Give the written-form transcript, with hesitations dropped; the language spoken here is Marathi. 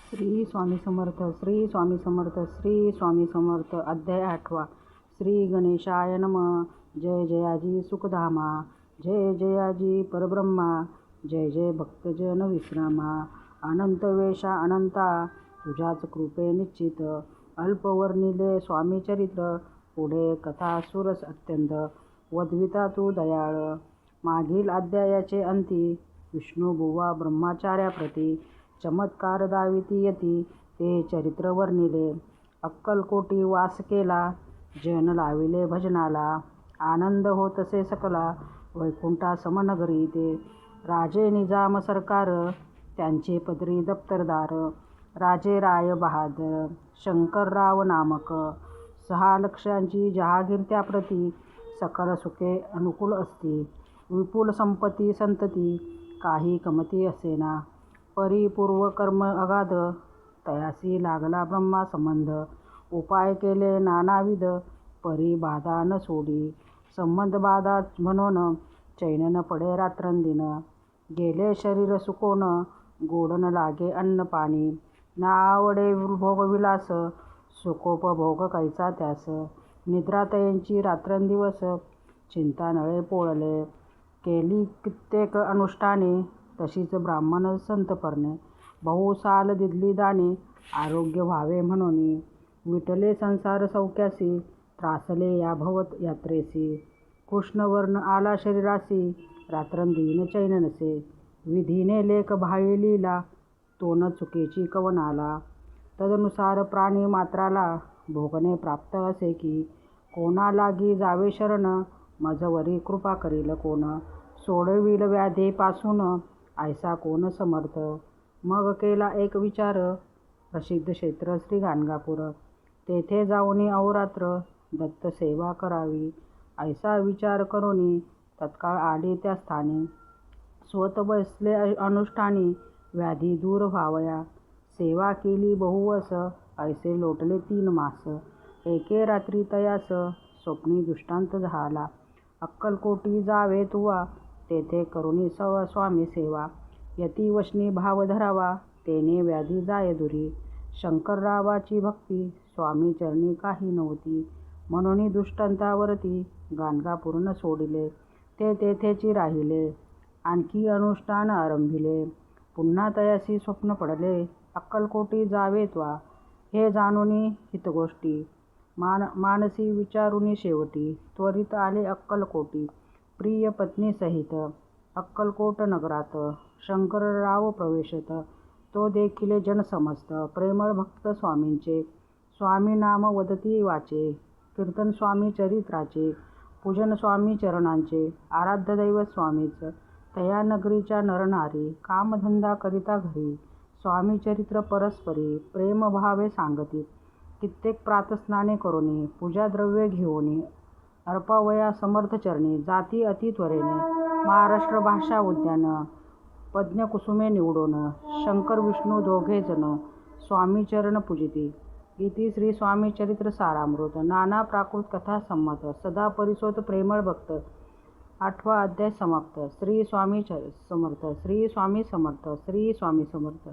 श्री स्वामी समर्थ. श्री स्वामी समर्थ. श्री स्वामी समर्थ. अध्याय 8. श्री गणेशाय नमः. जय जयाजी सुखधामा. जय जयाजी परब्रह्मा. जय जय भक्तजन विश्रामा. अनंत वेशा अनंता, तुझ्याच कृपे निश्चित. अल्पवर्णिले स्वामी चरित्र, पुढे कथा सुरस अत्यंत. वद्विता तू दयाळ. मागील अध्यायाचे अंती, विष्णुबुवा ब्रह्मचार्याप्रती चमत्कार दाविती यती, ते चरित्र वर्णिले. अक्कलकोटी वास केला, जन लाविले भजनाला. आनंद होतसे सकला, वैकुंठा समनगरी ते. राजे निजाम सरकार, त्यांचे पदरी दप्तरदार. राजे राय बहादर, शंकरराव नामक. 6 लक्षांची जहागीर त्याप्रती, सकल सुखे अनुकूल असती. विपुल संपत्ती संतती, काही कमती असेना. परिपूर्व कर्म अगाध, तयासी लागला ब्रह्मा संबंध. उपाय केले नानाविध, परी बाधा न सोडी. संबंध बाधा म्हणून, चैन न पडे रात्रंदिन. गेले शरीर सुकोन, गोड न लागे अन्न पाणी. ना आवडे भोगविलास, सुखोपभोग कैचा त्यास. निद्रातयांची रात्रंदिवस, चिंता नळे पोळले. केली कित्येक अनुष्ठाने, तशीच ब्राह्मण संतपरणे. बहु साल दिधली दाने, आरोग्य व्हावे म्हणून. विटले संसार सौख्यासी, त्रासले या भवत यात्रेसी. कृष्णवर्ण आला शरीरासी, रात्रंदिन चैन नसे. विधीने लेख भाळी लीला, तो न चुकीची कवनाला. तदनुसार प्राणी मात्राला, भोगणे प्राप्त असे की. कोणा लागी जावे शरण, मजवरी कृपा करील कोण. सोडविल व्याधीपासून, ऐसा कोण समर्थ. मग केला एक विचार, प्रसिद्ध क्षेत्र श्री गाणगापूर. तेथे जाऊनी अहोरात्र, दत्त सेवा करावी. ऐसा विचार करुनी, तत्काळ आली त्या स्थानी. स्वत बसले अनुष्ठानी, व्याधी दूर व्हावया. सेवा केली बहुवस, ऐसे लोटले 3 मास. एके रात्री तयास, स्वप्नी दृष्टांत झाला. अक्कलकोटी जावे तुवा, तेथे करुणी स्वामी सेवा. यती वचनी भाव धरावा, तेने व्याधी जाय दुरी. शंकररावाची भक्ती, स्वामी चरणी काही नव्हती. म्हणून दृष्टांतावरती, गाणगापूर्ण सोडिले. ते तेथेची राहिले. आणखी अनुष्ठान आरंभिले. पुन्हा तयासी स्वप्न पडले, अक्कलकोटी जावे त्वा. हे जाणूनी हितगोष्टी, मानसी विचारुनी शेवटी. त्वरित आले अक्कलकोटी, प्रिय पत्नी सहित. अक्कलकोट नगरात, शंकरराव प्रवेशत. तो देखिले जन समस्त, प्रेमळ भक्त स्वामींचे. स्वामी नाम वदती वाचे, कीर्तन स्वामी चरित्राचे. पूजन स्वामी चरणांचे, आराध्य दैवत स्वामीच. तया नगरीच्या नरनारी, कामधंदा करिता घरी. स्वामी चरित्र परस्परी, प्रेमभावे सांगती. कित्येक प्रातस्नाने करुनी, पूजाद्रव्ये घेऊनी. अर्पावया समर्थ चरणी, जाती अति त्वरेने. महाराष्ट्र भाषा उद्यान, पद्मकुसुमे निवडून. शंकर विष्णू दोघे जण, स्वामी चरण पूजिती. इति श्री स्वामी चरित्र सारामृत. नाना प्राकृत कथा संमत, सदा परिसोत प्रेमळ भक्त. 8वा अध्याय समाप्त. श्री स्वामी समर्थ. श्री स्वामी समर्थ. श्री स्वामी समर्थ.